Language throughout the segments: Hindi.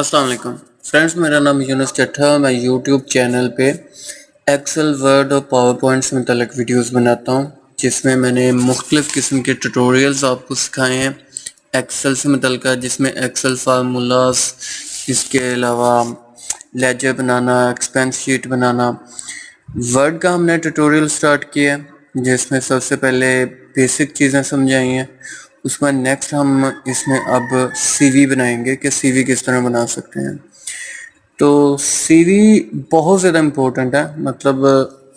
अस्सलाम वालेकुम फ्रेंड्स, मेरा नाम यूनुस चट्ठा। मैं यूट्यूब चैनल पे एक्सेल, वर्ड और पावर पॉइंट से मुतल्लिक वीडियोस बनाता हूँ, जिसमें मैंने मुख्तलिफ़ किस्म के ट्यूटोरियल्स आपको सिखाए हैं एक्सेल से मुतल्लिक, जिसमें एक्सेल फार्मूलाज, इसके अलावा लेजर बनाना, एक्सपेंस शीट बनाना। वर्ड का हमने ट्यूटोरियल स्टार्ट किया जिसमें सबसे पहले बेसिक चीज़ें समझाई हैं। उसमें नेक्स्ट हम इसमें अब सीवी बनाएंगे कि सीवी किस तरह बना सकते हैं। तो सीवी बहुत ज़्यादा इम्पोर्टेंट है। मतलब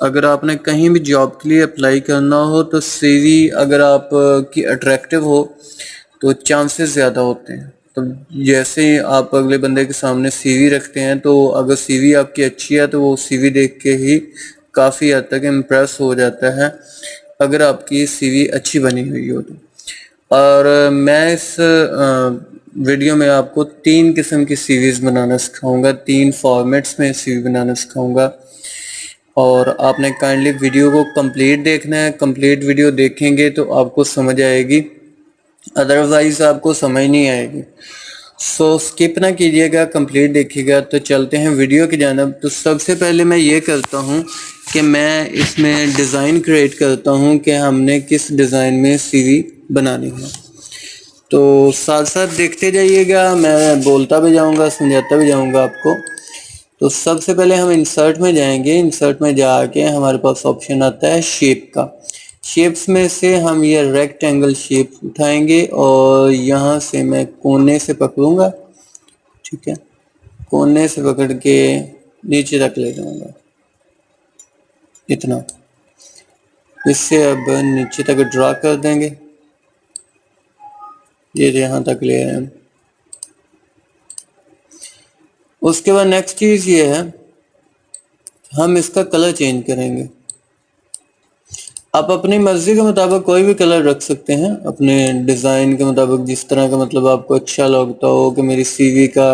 अगर आपने कहीं भी जॉब के लिए अप्लाई करना हो तो सीवी अगर आप की अट्रैक्टिव हो तो चांसेस ज़्यादा होते हैं। तो जैसे ही आप अगले बंदे के सामने सीवी रखते हैं तो अगर सीवी आपकी अच्छी है तो वो सीवी देख के ही काफ़ी हद तक इम्प्रेस हो जाता है, अगर आपकी सीवी अच्छी बनी हुई हो तो। और मैं इस वीडियो में आपको 3 किस्म की सीवीज़ बनाना सिखाऊंगा, 3 फॉर्मेट्स में सीवी बनाना सिखाऊंगा। और आपने काइंडली वीडियो को कंप्लीट देखना है। कंप्लीट वीडियो देखेंगे तो आपको समझ आएगी, अदरवाइज आपको समझ नहीं आएगी। सो स्किप ना कीजिएगा, कंप्लीट देखिएगा। तो चलते हैं वीडियो की जानिब। तो सबसे पहले मैं ये करता हूँ कि मैं इसमें डिज़ाइन क्रिएट करता हूँ कि हमने किस डिज़ाइन में सीवी बनानी है। तो साथ साथ देखते जाइएगा, मैं बोलता भी जाऊँगा, समझाता भी जाऊँगा आपको। तो सबसे पहले हम इंसर्ट में जाएंगे। इंसर्ट में जाके हमारे पास ऑप्शन आता है शेप का। शेप्स में से हम ये रेक्टेंगल शेप उठाएंगे और यहाँ से मैं कोने से पकड़ूंगा, ठीक है। कोने से पकड़ के नीचे तक ले जाऊंगा, इतना। इससे अब नीचे तक ड्रा कर देंगे, ये यहाँ तक ले आए हम। उसके बाद नेक्स्ट चीज़ ये है, हम इसका कलर चेंज करेंगे। आप अपनी मर्जी के मुताबिक कोई भी कलर रख सकते हैं, अपने डिज़ाइन के मुताबिक, जिस तरह का मतलब आपको अच्छा लगता हो कि मेरी सीवी का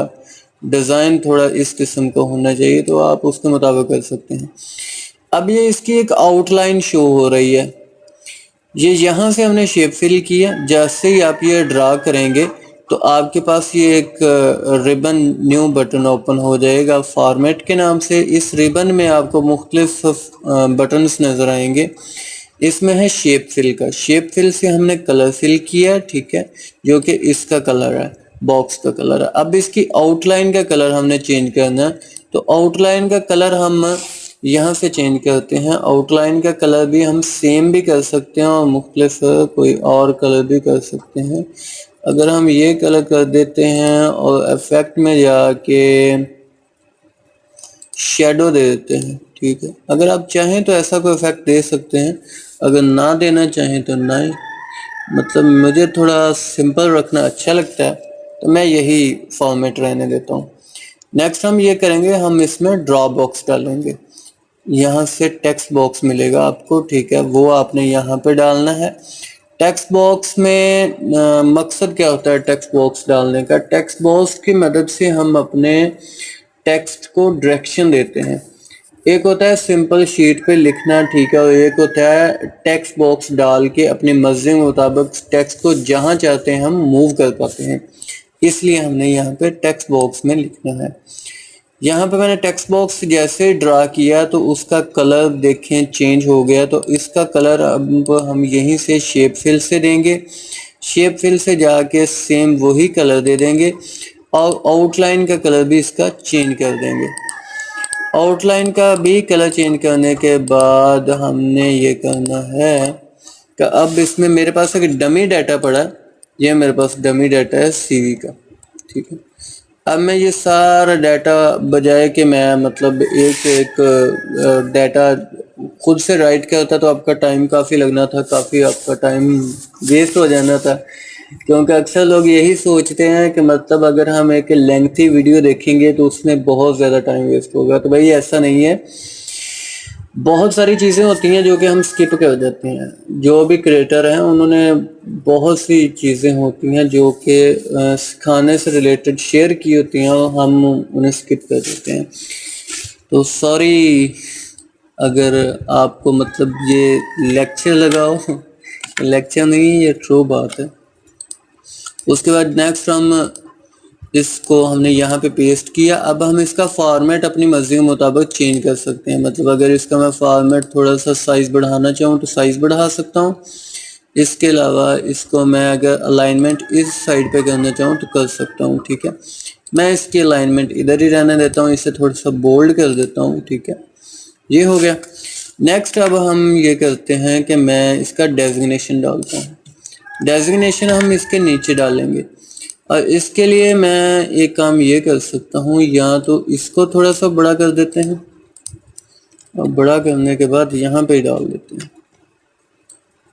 डिज़ाइन थोड़ा इस किस्म का होना चाहिए, तो आप उसके मुताबिक कर सकते हैं। अब ये इसकी एक आउटलाइन शो हो रही है, ये यहाँ से हमने शेप फिल किया। जैसे ही आप ये ड्रा करेंगे तो आपके पास ये एक रिबन न्यू बटन ओपन हो जाएगा फॉर्मेट के नाम से। इस रिबन में आपको मुख्तलिफ बटन्स नज़र आएंगे। इसमें है शेप फिल का। शेप फिल से हमने कलर फिल किया, ठीक है, जो कि इसका कलर है, बॉक्स का कलर है। अब इसकी आउटलाइन का कलर हमने चेंज करना है, तो आउटलाइन का कलर हम यहाँ से चेंज करते हैं। आउटलाइन का कलर भी हम सेम भी कर सकते हैं और मुख्तलिफ कोई और कलर भी कर सकते हैं। अगर हम ये कलर कर देते हैं और इफेक्ट में जाके शेडो दे देते हैं, ठीक है। अगर आप चाहें तो ऐसा कोई इफेक्ट दे सकते हैं, अगर ना देना चाहें तो ना ही। मतलब मुझे थोड़ा सिंपल रखना अच्छा लगता है, तो मैं यही फॉर्मेट रहने देता हूँ। नेक्स्ट हम ये करेंगे, हम इसमें ड्रॉ बॉक्स डालेंगे। यहाँ से टेक्स्ट बॉक्स मिलेगा आपको, ठीक है, वो आपने यहाँ पे डालना है। टेक्स्ट बॉक्स में मकसद क्या होता है टेक्स्ट बॉक्स डालने का? टेक्स्ट बॉक्स की मदद से हम अपने टेक्स्ट को डायरेक्शन देते हैं। एक होता है सिंपल शीट पे लिखना, ठीक है, और एक होता है टेक्स्ट बॉक्स डाल के अपनी मर्जी के मुताबिक टेक्स्ट को जहाँ चाहते हैं हम मूव कर पाते हैं। इसलिए हमने यहाँ पे टेक्स्ट बॉक्स में लिखना है। यहाँ पे मैंने टेक्स्ट बॉक्स जैसे ड्रा किया तो उसका कलर देखें चेंज हो गया। तो इसका कलर अब हम यहीं से शेप फिल से देंगे। शेप फिल से जाके सेम वही कलर दे देंगे और आउटलाइन का कलर भी इसका चेंज कर देंगे। आउटलाइन का भी कलर चेंज करने के बाद हमने ये करना है कि अब इसमें मेरे पास एक डमी डाटा पड़ा है, ये मेरे पास डमी डाटा है सीवी का, ठीक है। अब मैं ये सारा डाटा, बजाय कि मैं मतलब एक एक डाटा खुद से राइट करता तो आपका टाइम काफ़ी लगना था, काफ़ी आपका टाइम वेस्ट हो जाना था। क्योंकि अक्सर लोग यही सोचते हैं कि मतलब अगर हम एक लेंथी वीडियो देखेंगे तो उसमें बहुत ज़्यादा टाइम वेस्ट होगा। तो भाई ऐसा नहीं है, बहुत सारी चीज़ें होती हैं जो कि हम स्किप कर देते हैं। जो भी क्रिएटर हैं उन्होंने बहुत सी चीज़ें होती हैं जो कि सिखाने से रिलेटेड शेयर की होती हैं और हम उन्हें स्किप कर देते हैं। तो सॉरी अगर आपको मतलब ये लेक्चर लगाओ, लेक्चर नहीं, ये ट्रू बात है। उसके बाद नेक्स्ट हम इसको हमने यहाँ पे पेस्ट किया। अब हम इसका फॉर्मेट अपनी मर्जी के मुताबिक चेंज कर सकते हैं। मतलब अगर इसका मैं फॉर्मेट थोड़ा सा साइज़ बढ़ाना चाहूँ तो साइज़ बढ़ा सकता हूँ। इसके अलावा इसको मैं अगर अलाइनमेंट इस साइड पे करना चाहूँ तो कर सकता हूँ, ठीक है। मैं इसकी अलाइनमेंट इधर ही रहने देता हूँ, इसे थोड़ा सा बोल्ड कर देता हूँ, ठीक है। ये हो गया। नेक्स्ट अब हम ये करते हैं कि मैं इसका डेजिग्नेशन डालता हूँ। डेजिग्नेशन हम इसके नीचे डालेंगे और इसके लिए मैं एक काम ये कर सकता हूँ, या तो इसको थोड़ा सा बड़ा कर देते हैं और बड़ा करने के बाद यहाँ पे डाल देते हैं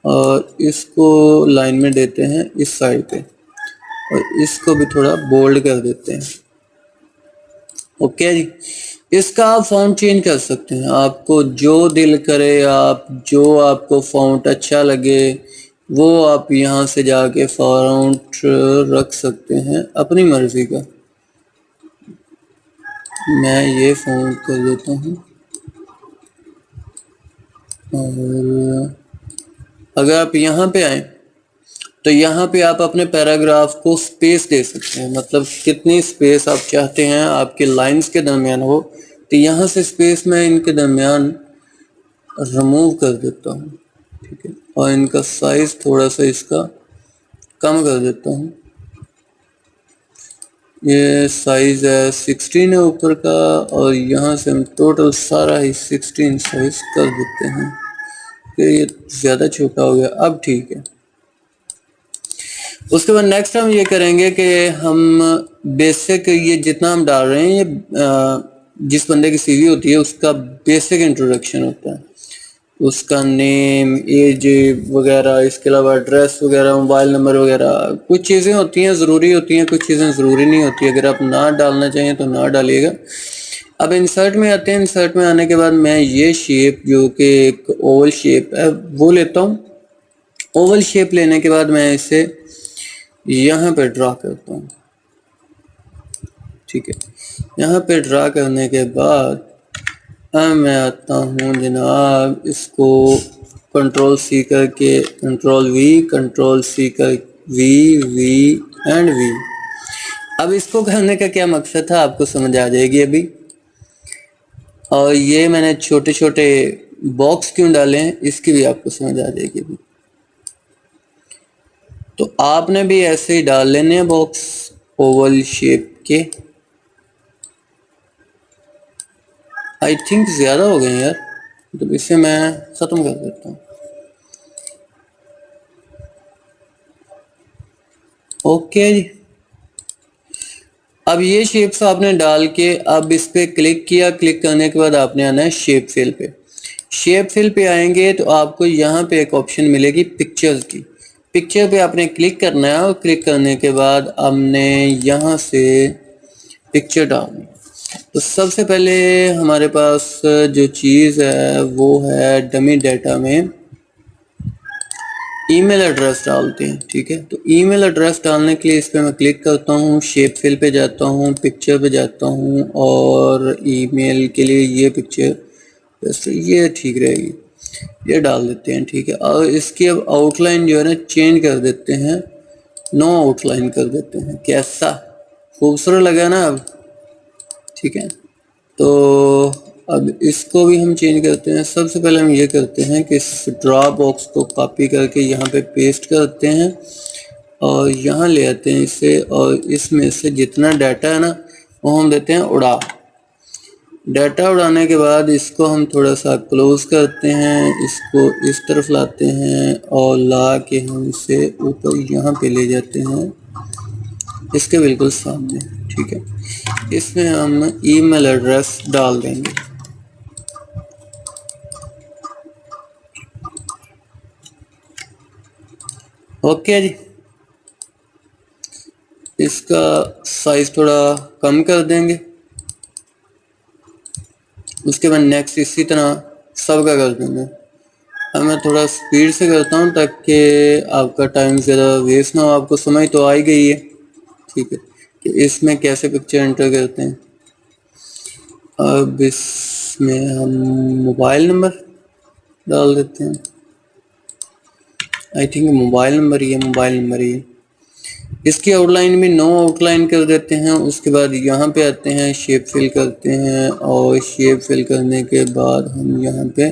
और इसको लाइन में देते हैं इस साइड पे और इसको भी थोड़ा बोल्ड कर देते हैं। ओके जी। इसका आप फ़ॉन्ट चेंज कर सकते हैं, आपको जो दिल करे, आप जो आपको फ़ॉन्ट अच्छा लगे वो आप यहाँ से जाके फ़ॉन्ट रख सकते हैं अपनी मर्ज़ी का। मैं ये फ़ॉन्ट कर देता हूँ और अगर आप यहाँ पे आए तो यहाँ पे आप अपने पैराग्राफ को स्पेस दे सकते हैं। मतलब कितनी स्पेस आप चाहते हैं आपके लाइंस के दरमियान हो, तो यहाँ से स्पेस मैं इनके दरमियान रिमूव कर देता हूँ, ठीक है। और इनका साइज थोड़ा सा इसका कम कर देता हूँ। ये साइज है 16 है ऊपर का और यहाँ से हम टोटल सारा ही 16 साइज कर देते हैं। ये ज़्यादा छोटा हो गया, अब ठीक है। उसके बाद नेक्स्ट हम ये करेंगे कि हम बेसिक ये जितना हम डाल रहे हैं ये जिस बंदे की सीवी होती है उसका बेसिक इंट्रोडक्शन होता है, उसका नेम, एज वगैरह, इसके अलावा एड्रेस वगैरह, मोबाइल नंबर वगैरह। कुछ चीज़ें होती हैं ज़रूरी होती हैं, कुछ चीज़ें ज़रूरी नहीं होती। अगर आप ना डालना चाहें तो ना डालिएगा। अब इंसर्ट में आते हैं। इंसर्ट में आने के बाद मैं ये शेप जो कि एक ओवल शेप है वो लेता हूँ। ओवल शेप लेने के बाद मैं इसे यहाँ पे ड्रा करता हूँ, ठीक है। यहाँ पे ड्रा करने के बाद अब मैं आता हूँ जनाब, इसको कंट्रोल सी करके कंट्रोल सी कर वी एंड वी। अब इसको करने का क्या मकसद था आपको समझ आ जाएगी अभी। और ये मैंने छोटे छोटे बॉक्स क्यों डाले हैं इसकी भी आपको समझ आ जाएगी अभी। तो आपने भी ऐसे ही डाल लेने हैं बॉक्स ओवल शेप के। आई थिंक ज़्यादा हो गए यार, तो इसे मैं ख़त्म कर देता हूँ। ओके जी। अब ये शेप्स आपने डाल के अब इस पर क्लिक किया। क्लिक करने के बाद आपने आना है शेप फिल पे। शेप फिल पे आएंगे तो आपको यहाँ पे एक ऑप्शन मिलेगी पिक्चर्स की। पिक्चर पे आपने क्लिक करना है और क्लिक करने के बाद हमने यहाँ से पिक्चर डालनी। तो सबसे पहले हमारे पास जो चीज़ है वो है डमी डाटा में ईमेल एड्रेस डालते हैं, ठीक है। तो ईमेल एड्रेस डालने के लिए इस पर मैं क्लिक करता हूँ, शेप फिल पे जाता हूँ, पिक्चर पे जाता हूँ और ईमेल के लिए ये पिक्चर बस ये ठीक रहेगी, ये डाल देते हैं, ठीक है। और इसकी अब आउटलाइन जो है ना चेंज कर देते हैं, नो आउटलाइन कर देते हैं। कैसा खूबसूरत लगा ना अब, ठीक है। तो अब इसको भी हम चेंज करते हैं। सबसे पहले हम ये करते हैं कि इस ड्रॉप बॉक्स को कॉपी करके यहाँ पे पेस्ट करते हैं और यहाँ ले आते हैं इसे और इसमें से जितना डाटा है ना वो हम देते हैं उड़ा। डाटा उड़ाने के बाद इसको हम थोड़ा सा क्लोज करते हैं, इसको इस तरफ लाते हैं और ला के हम इसे ऊपर यहाँ पे ले जाते हैं इसके बिल्कुल सामने, ठीक है। इसमें हम ईमेल एड्रेस डाल देंगे। ओके जी। इसका साइज थोड़ा कम कर देंगे। उसके बाद नेक्स्ट इसी तरह सबका कर देंगे। अब मैं थोड़ा स्पीड से करता हूँ ताकि आपका टाइम ज़्यादा वेस्ट ना हो। आपको समझ तो आ ही गई है, ठीक है, कि इसमें कैसे पिक्चर एंटर करते हैं। अब इसमें हम मोबाइल नंबर डाल देते हैं। आई थिंक मोबाइल नंबर ही है। इसकी आउटलाइन भी नो आउटलाइन कर देते हैं। उसके बाद यहाँ पे आते हैं, शेप फिल करते हैं और शेप फिल करने के बाद हम यहाँ पे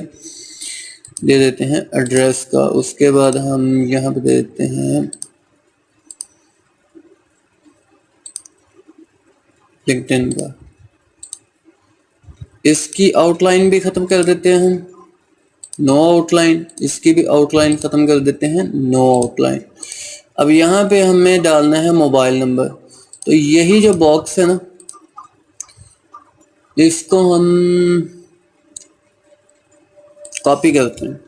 दे देते हैं एड्रेस का। उसके बाद हम यहाँ पे दे देते हैं लिंक्डइन का। इसकी आउटलाइन भी ख़त्म कर देते हैं हम, नो आउटलाइन। इसकी भी आउटलाइन ख़त्म कर देते हैं, नो आउटलाइन। अब यहाँ पे हमें डालना है मोबाइल नंबर। तो यही जो बॉक्स है ना, इसको हम कॉपी करते हैं,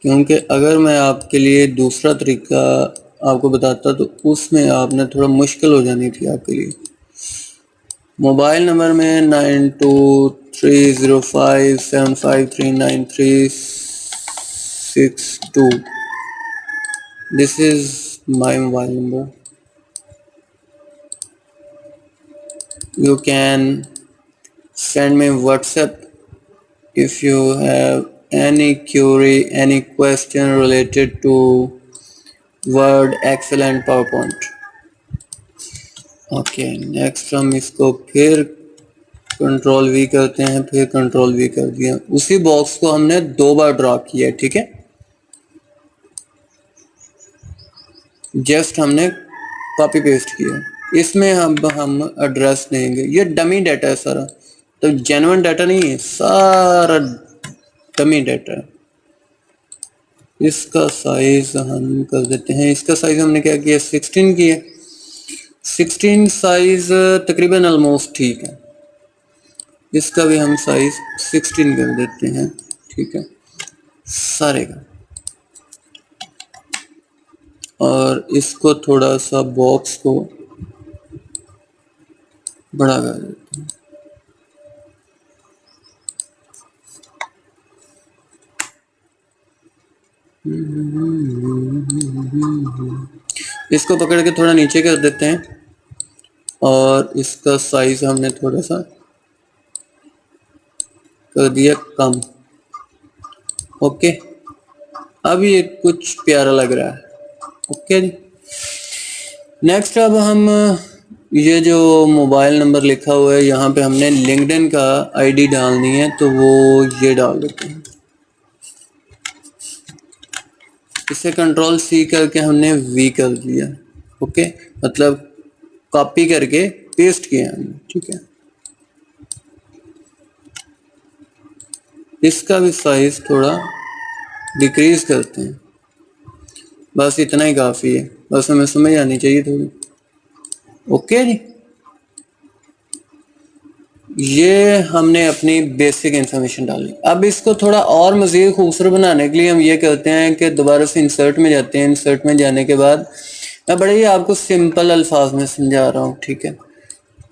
क्योंकि अगर मैं आपके लिए दूसरा तरीका आपको बताता तो उसमें आपने थोड़ा मुश्किल हो जानी थी आपके लिए। मोबाइल नंबर में 923057539362। This is my mobile number. You can send me WhatsApp if you have any query, any question related to Word, Excel and PowerPoint. Okay, next हम इसको फिर कंट्रोल वी करते हैं, फिर कंट्रोल वी कर दिया। उसी बॉक्स को हमने 2 बार ड्रा किया, ठीक है। जस्ट हमने कॉपी पेस्ट किया। इसमें हम एड्रेस देंगे। ये डमी डाटा है सारा, तो जेन्युइन डाटा नहीं है, सारा डमी डाटा है। इसका साइज हम कर देते हैं, इसका साइज हमने क्या किया, 16 किया। 16 साइज तकरीबन ऑलमोस्ट ठीक है। इसका भी हम साइज 16 कर देते हैं, ठीक है, सारे का। और इसको थोड़ा सा बॉक्स को बड़ा कर देते हैं। इसको पकड़ के थोड़ा नीचे कर देते हैं और इसका साइज हमने थोड़ा सा कर दिया कम। ओके, अब ये कुछ प्यारा लग रहा है। ओके जी, नेक्स्ट अब हम ये जो मोबाइल नंबर लिखा हुआ है यहाँ पे हमने लिंक्डइन का आईडी डालनी है, तो वो ये डाल देते हैं। इसे कंट्रोल सी करके हमने वी कर दिया। ओके, मतलब कॉपी करके पेस्ट किया हमने, ठीक है। इसका भी साइज थोड़ा डिक्रीज करते हैं, बस इतना ही काफ़ी है, बस हमें समझ आनी चाहिए थोड़ी। ओके जी, ये हमने अपनी बेसिक इंफॉर्मेशन डाली। अब इसको थोड़ा और मज़ीद खूबसूरत बनाने के लिए हम ये करते हैं कि दोबारा से इंसर्ट में जाते हैं। इंसर्ट में जाने के बाद मैं बड़े ही आपको सिंपल अल्फाज में समझा रहा हूँ, ठीक है,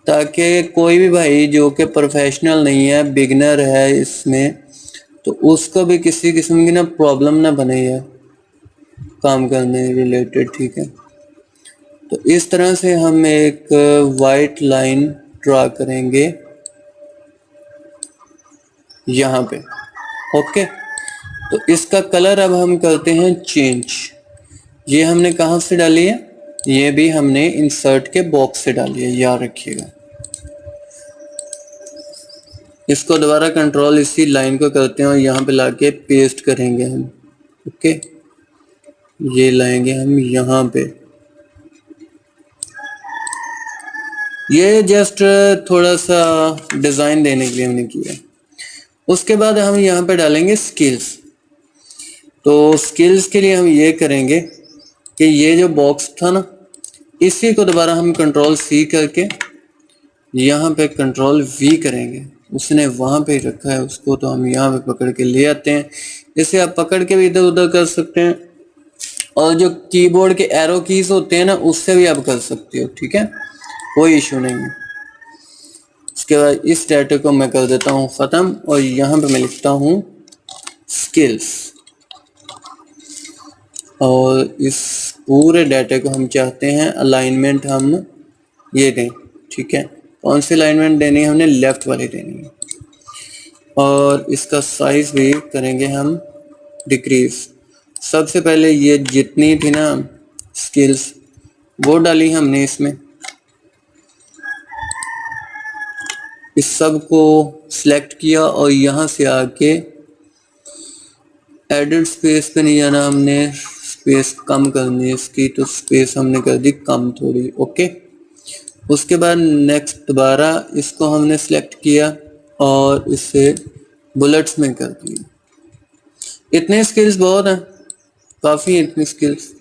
ताकि कोई भी भाई जो कि प्रोफेशनल नहीं है, बिगनर है इसमें, तो उसको भी किसी किस्म की ना प्रॉब्लम ना बने यार काम करने रिलेटेड, ठीक है। तो इस तरह से हम एक वाइट लाइन ड्रा करेंगे यहाँ पे। ओके, तो इसका कलर अब हम करते हैं चेंज। ये हमने कहाँ से डाली है, ये भी हमने इंसर्ट के बॉक्स से डाली है, याद रखिएगा। इसको दोबारा कंट्रोल इसी लाइन को करते हैं और यहाँ पे लाके पेस्ट करेंगे हम। ओके, ये लाएंगे हम यहाँ पे। ये जस्ट थोड़ा सा डिज़ाइन देने के लिए हमने किया। उसके बाद हम यहाँ पे डालेंगे स्किल्स। तो स्किल्स के लिए हम ये करेंगे कि ये जो बॉक्स था ना, इसी को दोबारा हम कंट्रोल सी करके यहाँ पे कंट्रोल वी करेंगे। उसने वहाँ पे रखा है उसको, तो हम यहाँ पे पकड़ के ले आते हैं। इसे आप पकड़ के भी इधर उधर कर सकते हैं, और जो कीबोर्ड के एरो कीज होते हैं ना, उससे भी आप कर सकते हो, ठीक है, कोई इशू नहीं है। इसके बाद इस डाटा को मैं कर देता हूँ ख़त्म, और यहाँ पे मैं लिखता हूँ स्किल्स, और इस पूरे डाटा को हम चाहते हैं अलाइनमेंट हम ये दें, ठीक है। कौन सी अलाइनमेंट देनी है, हमने लेफ्ट वाली देनी है। और इसका साइज भी करेंगे हम डिक्रीज। सबसे पहले ये जितनी थी ना स्किल्स वो डाली हमने इसमें। इस सब को सिलेक्ट किया और यहाँ से आके एडिट स्पेस पे नहीं जाना हमने, स्पेस कम करनी है इसकी, तो स्पेस हमने कर दी कम थोड़ी। ओके, उसके बाद नेक्स्ट दोबारा इसको हमने सिलेक्ट किया और इसे बुलेट्स में कर दिया। इतने स्किल्स बहुत हैं, काफ़ी हैं इतनी स्किल्स।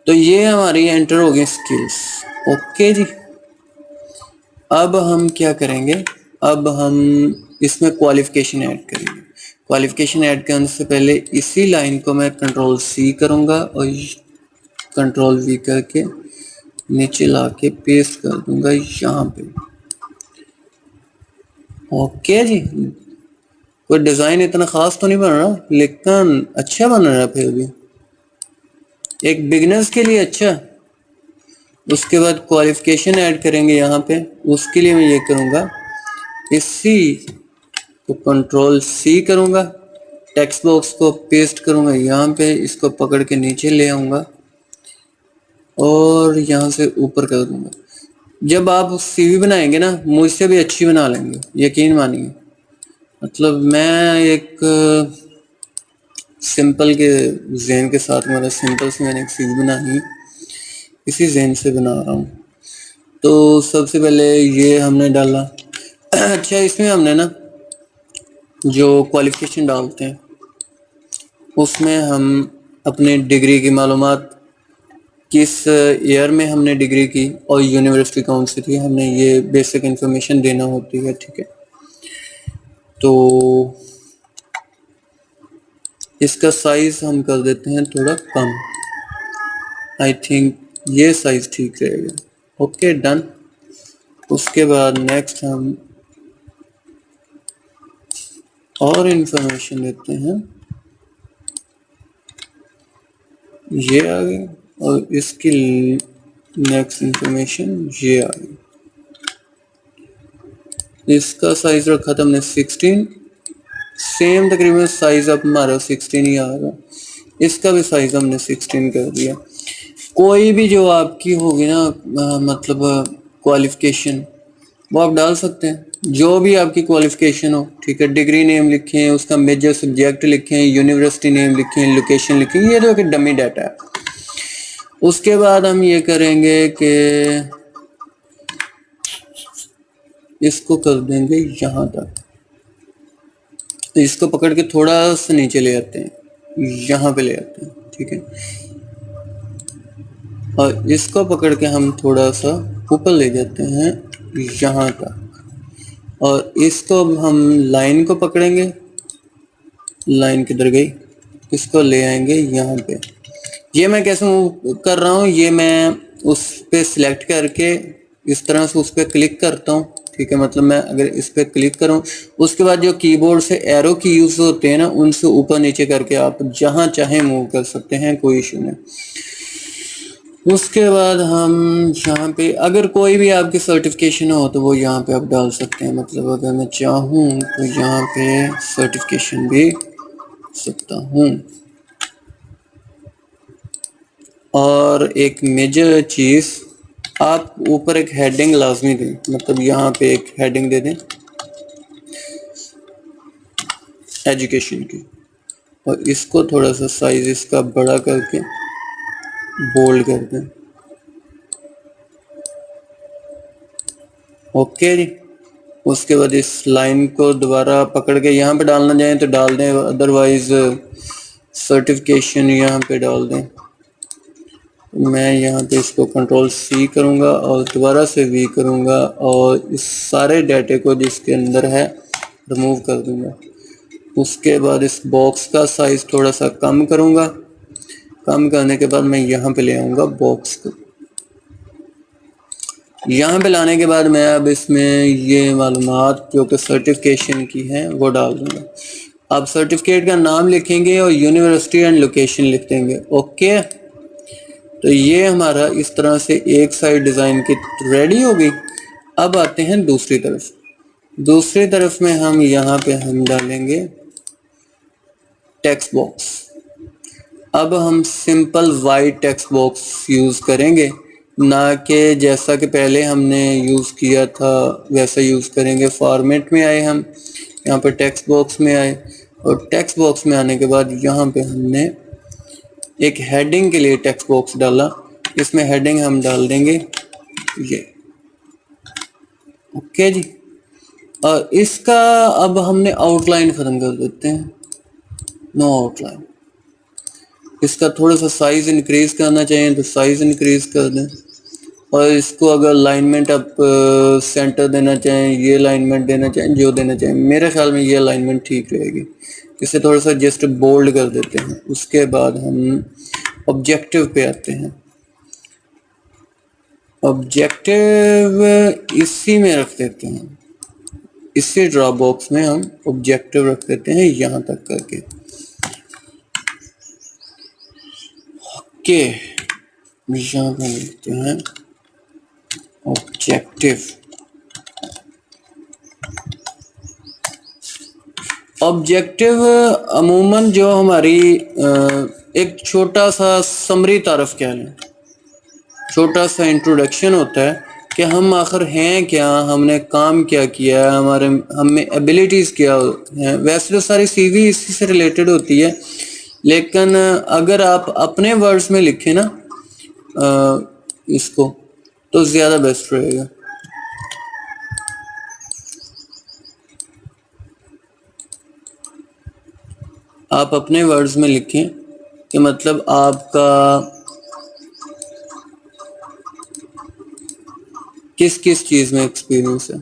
तो ये हमारी एंटर हो गई स्किल्स। ओके जी, अब हम क्या करेंगे, अब हम इसमें क्वालिफिकेशन ऐड करेंगे। क्वालिफिकेशन ऐड करने से पहले इसी लाइन को मैं कंट्रोल सी करूँगा और कंट्रोल वी करके नीचे ला के पेस्ट कर दूंगा यहाँ पे। ओके जी, कोई डिज़ाइन इतना ख़ास तो नहीं बन रहा, लेकिन अच्छा बन रहा है फिर भी, एक बिगनर्स के लिए अच्छा। उसके बाद क्वालिफिकेशन ऐड करेंगे यहाँ पे, उसके लिए मैं ये करूँगा, इसी को कंट्रोल सी करूँगा, टेक्स्ट बॉक्स को पेस्ट करूँगा यहाँ पे, इसको पकड़ के नीचे ले आऊँगा और यहाँ से ऊपर कर दूँगा। जब आप सीवी बनाएंगे ना, मुझसे भी अच्छी बना लेंगे, यकीन मानिए। मतलब मैं एक सिंपल के जहन के साथ, मतलब सिंपल से मैंने एक सीवी बनानी, इसी जहन से बना रहा हूँ। तो सबसे पहले ये हमने डाला। अच्छा, इसमें हमने ना जो क्वालिफिकेशन डालते हैं उसमें हम अपने डिग्री की मालूमात, किस ईयर में हमने डिग्री की और यूनिवर्सिटी कौन सी थी, हमने ये बेसिक इन्फॉर्मेशन देना होती है। ठीक है, तो इसका साइज हम कर देते हैं थोड़ा कम, आई थिंक ये साइज ठीक रहेगा। Okay, done. उसके बाद नेक्स्ट हम और इन्फॉर्मेशन देते हैं, ये आ गई, और इसकी नेक्स्ट इन्फॉर्मेशन ये आ गई। इसका साइज रखा था हमने 16, सेम तकरीबन साइज अब हमारा 16 ही आ रहा। इसका भी साइज हमने 16 कर दिया। कोई भी जो आपकी होगी ना मतलब क्वालिफिकेशन, वो आप डाल सकते हैं, जो भी आपकी क्वालिफिकेशन हो। ठीक है, डिग्री नेम लिखें, उसका मेजर सब्जेक्ट लिखें, यूनिवर्सिटी नेम लिखें, लोकेशन लिखें, ये तो एक डमी डाटा है। उसके बाद हम ये करेंगे कि इसको कर देंगे यहाँ तक, तो इसको पकड़ के थोड़ा सा नीचे ले आते हैं, यहाँ पे ले आते हैं। ठीक है, और इसको पकड़ के हम थोड़ा सा ऊपर ले जाते हैं यहाँ तक, और इसको हम लाइन को पकड़ेंगे, लाइन किधर गई, इसको ले आएंगे यहाँ पे। ये मैं कैसे मूव कर रहा हूँ, ये मैं उस पे सिलेक्ट करके इस तरह से उस पर क्लिक करता हूँ। ठीक है, मतलब मैं अगर इस पर क्लिक करूँ, उसके बाद जो कीबोर्ड से एरो की यूज होते हैं ना, उनसे ऊपर नीचे करके आप जहाँ चाहे मूव कर सकते हैं, कोई इशू नहीं। उसके बाद हम यहाँ पे अगर कोई भी आपकी सर्टिफिकेशन हो तो वो यहाँ पे आप डाल सकते हैं। मतलब अगर मैं चाहूँ तो यहाँ पे सर्टिफिकेशन भी सकता हूँ। और एक मेजर चीज़, आप ऊपर एक हेडिंग लाजमी दें, मतलब यहाँ पे एक हेडिंग दे दें एजुकेशन की, और इसको थोड़ा सा साइज इसका बड़ा करके बोल्ड कर दें। ओके जी, उसके बाद इस लाइन को दोबारा पकड़ के यहाँ पे डालना चाहें तो डाल दें, अदरवाइज सर्टिफिकेशन यहाँ पे डाल दें। मैं यहाँ पे इसको कंट्रोल सी करूँगा और दोबारा से वी करूँगा और इस सारे डाटे को जिसके अंदर है रिमूव कर दूँगा। उसके बाद इस बॉक्स का साइज थोड़ा सा कम करूँगा, कम करने के बाद मैं यहाँ पे ले आऊँगा बॉक्स को। यहाँ पे लाने के बाद मैं अब इसमें ये मालूमात जो कि सर्टिफिकेशन की हैं वो डाल दूँगा। आप सर्टिफिकेट का नाम लिखेंगे और यूनिवर्सिटी एंड लोकेशन लिख देंगे। ओके, तो ये हमारा इस तरह से एक साइड डिज़ाइन की रेडी हो गई। अब आते हैं दूसरी तरफ। दूसरी तरफ में हम यहाँ पे हम डालेंगे टेक्स्ट बॉक्स। अब हम simple white text box use करेंगे, ना कि जैसा कि पहले हमने यूज़ किया था वैसा यूज़ करेंगे। फॉर्मेट में आए हम, यहाँ पर टेक्स्ट बॉक्स में आए और टेक्स्ट बॉक्स में आने के बाद यहाँ पे हमने एक हेडिंग के लिए टेक्स्ट बॉक्स डाला। इसमें हेडिंग हम डाल देंगे ये, ओके जी। और इसका अब हमने आउटलाइन ख़त्म कर देते हैं, नो आउटलाइन। इसका थोड़ा सा साइज़ इंक्रीज़ करना चाहिए तो साइज़ इंक्रीज़ कर दें, और इसको अगर अलाइनमेंट आप सेंटर देना चाहें, ये अलाइनमेंट देना चाहें, जो देना चाहें, मेरे ख्याल में ये अलाइनमेंट ठीक रहेगी। इसे थोड़ा सा जस्ट बोल्ड कर देते हैं। उसके बाद हम ऑब्जेक्टिव पे आते हैं। ऑब्जेक्टिव इसी में रख देते हैं, इसी ड्रॉप बॉक्स में हम ऑब्जेक्टिव रख देते हैं यहाँ तक करके, ओके। यहाँ पे लिखते हैं ऑब्जेक्टिव। ऑब्जेक्टिव अमूमन जो हमारी एक छोटा सा समरी तारफ कह लें, छोटा सा इंट्रोडक्शन होता है कि हम आखिर हैं क्या, हमने काम क्या किया है, हमारे हमें एबिलिटीज़ क्या हैं। वैसे तो सारी सीवी इसी से रिलेटेड होती है, लेकिन अगर आप अपने वर्ड्स में लिखें ना इसको, तो ज़्यादा बेस्ट रहेगा। आप अपने वर्ड्स में लिखें कि मतलब आपका किस किस चीज़ में एक्सपीरियंस है।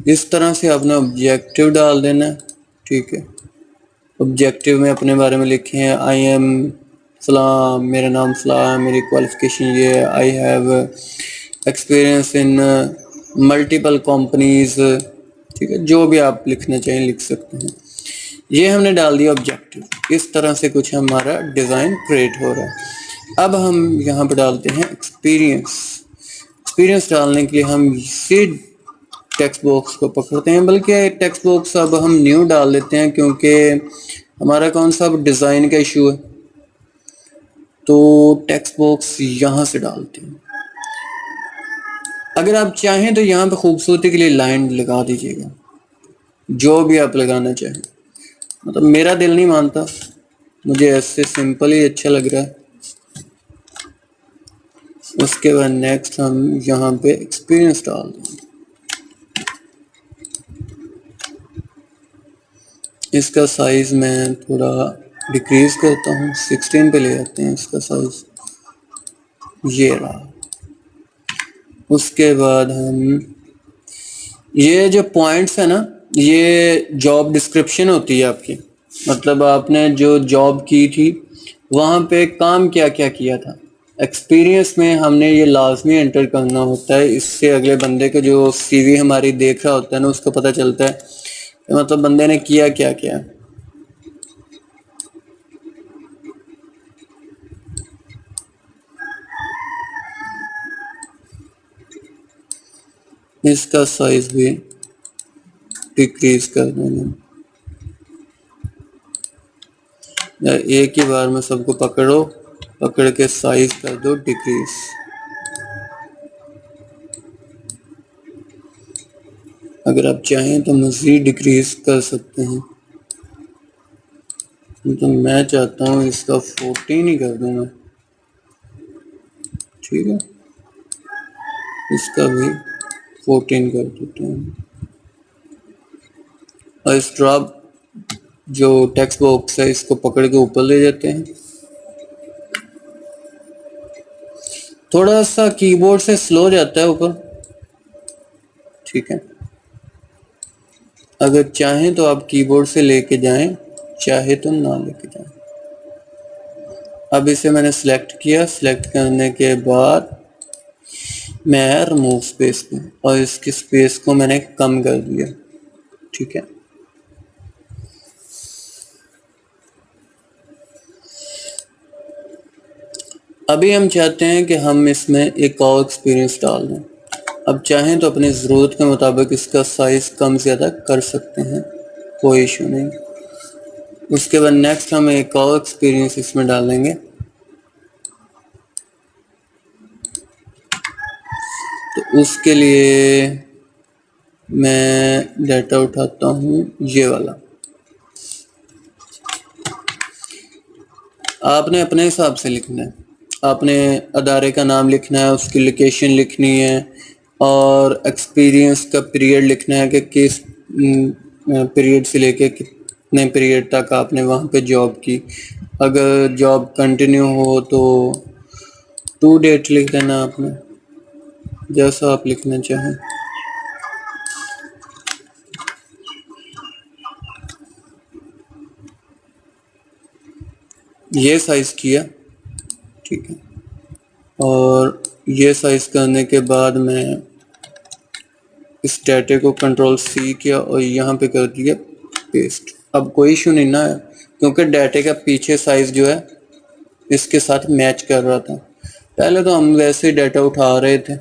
इस तरह से आपने ऑब्जेक्टिव डाल देना है, ठीक है। ऑब्जेक्टिव में अपने बारे में लिखें, आई एम फलां, मेरा नाम फलां, मेरी क्वालिफ़िकेशन ये है, I have experience in multiple companies, ठीक है। जो भी आप लिखना चाहें लिख सकते हैं। ये हमने डाल दिया ऑब्जेक्टिव। इस तरह से कुछ हमारा डिज़ाइन क्रिएट हो रहा है। अब हम यहाँ पे डालते हैं एक्सपीरियंस। एक्सपीरियंस डालने के लिए हम इसी टेक्स्ट बॉक्स को पकड़ते हैं, बल्कि टेक्स्ट बॉक्स अब हम न्यू डाल देते हैं क्योंकि हमारा कौन सा अब डिज़ाइन का इशू है, तो टेक्स्ट बॉक्स यहाँ से डालते हैं। अगर आप चाहें तो यहाँ पे खूबसूरती के लिए लाइन लगा दीजिएगा, जो भी आप लगाना चाहें। मतलब मेरा दिल नहीं मानता, मुझे ऐसे सिंपल ही अच्छा लग रहा है। उसके बाद नेक्स्ट हम यहाँ पे एक्सपीरियंस डाल देंगे। इसका साइज़ मैं थोड़ा डिक्रीज़ करता हूँ, 16 पे ले आते हैं इसका साइज़, ये रहा। उसके बाद हम ये जो पॉइंट्स है ना, ये जॉब डिस्क्रिप्शन होती है आपकी, मतलब आपने जो जॉब की थी वहाँ पे काम क्या क्या किया था। एक्सपीरियंस में हमने ये लाजमी एंटर करना होता है, इससे अगले बंदे का जो सीवी हमारी देख रहा होता है ना, उसको पता चलता है कि मतलब बंदे ने किया क्या क्या। इसका साइज भी डिक्रीज कर देंगे, एक ही बार में सबको पकड़ो, पकड़ के साइज कर दो डिक्रीज। अगर आप चाहें तो मज़ीद डिक्रीज कर सकते हैं, तो मैं चाहता हूँ इसका 14 ही कर दूँगा, ठीक है। इसका भी 14 कर देते हैं। और इस ड्रॉप जो टेक्स्ट बॉक्स है इसको पकड़ के ऊपर ले जाते हैं। थोड़ा सा कीबोर्ड से स्लो जाता है ऊपर, ठीक है। अगर चाहें तो आप कीबोर्ड से लेके जाएं, चाहे तो ना लेके जाएं। अब इसे मैंने सेलेक्ट किया, सेलेक्ट करने के बाद मैं रिमूव स्पेस पे, और इसकी स्पेस को मैंने कम कर दिया, ठीक है। अभी हम चाहते हैं कि हम इसमें एक और एक्सपीरियंस डाल दें। अब चाहें तो अपनी ज़रूरत के मुताबिक इसका साइज़ कम ज़्यादा कर सकते हैं, कोई इशू नहीं। उसके बाद नेक्स्ट हम एक और एक्सपीरियंस इसमें डालेंगे। तो उसके लिए मैं डाटा उठाता हूँ ये वाला। आपने अपने हिसाब से लिखना है, आपने अदारे का नाम लिखना है, उसकी लोकेशन लिखनी है और एक्सपीरियंस का पीरियड लिखना है कि किस पीरियड से लेके कितने पीरियड तक आपने वहाँ पे जॉब की। अगर जॉब कंटिन्यू हो तो टू डेट लिख देना आपने, जैसा आप लिखना चाहें। ये साइज किया, ठीक है। और ये साइज करने के बाद मैं इस डाटे को कंट्रोल C किया और यहाँ पे कर दिया पेस्ट। अब कोई इशू नहीं ना है क्योंकि डाटे का पीछे साइज जो है इसके साथ मैच कर रहा था। पहले तो हम वैसे ही डाटा उठा रहे थे।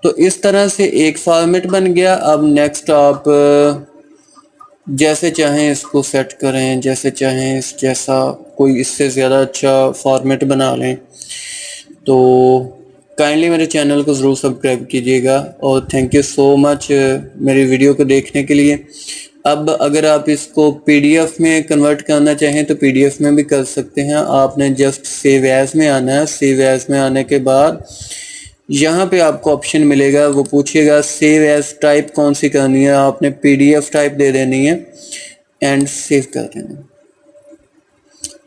तो इस तरह से एक फॉर्मेट बन गया। अब नेक्स्ट आप जैसे चाहें इसको सेट करें, जैसे चाहें इस जैसा कोई इससे ज़्यादा अच्छा फॉर्मेट बना लें। तो काइंडली मेरे चैनल को ज़रूर सब्सक्राइब कीजिएगा और थैंक यू सो मच मेरी वीडियो को देखने के लिए। अब अगर आप इसको PDF में कन्वर्ट करना चाहें तो PDF में भी कर सकते हैं। आपने जस्ट सेव एज में आना है। सेव एज में आने के बाद यहाँ पे आपको ऑप्शन मिलेगा, वो पूछेगा सेव एज टाइप कौन सी करनी है। आपने PDF टाइप दे देनी है एंड सेव कर देना है।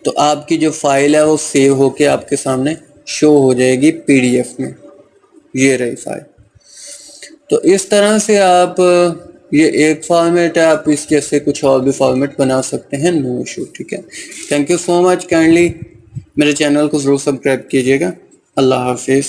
तो आपकी जो फाइल है वो सेव होके आपके सामने शो हो जाएगी PDF में। ये रही फाइल। तो इस तरह से आप ये एक फॉर्मेट है, आप इस जैसे कुछ और भी फॉर्मेट बना सकते हैं, नो इशू, ठीक है। Thank you so much. Kindly मेरे चैनल को ज़रूर सब्सक्राइब कीजिएगा। अल्लाह हाफिज़।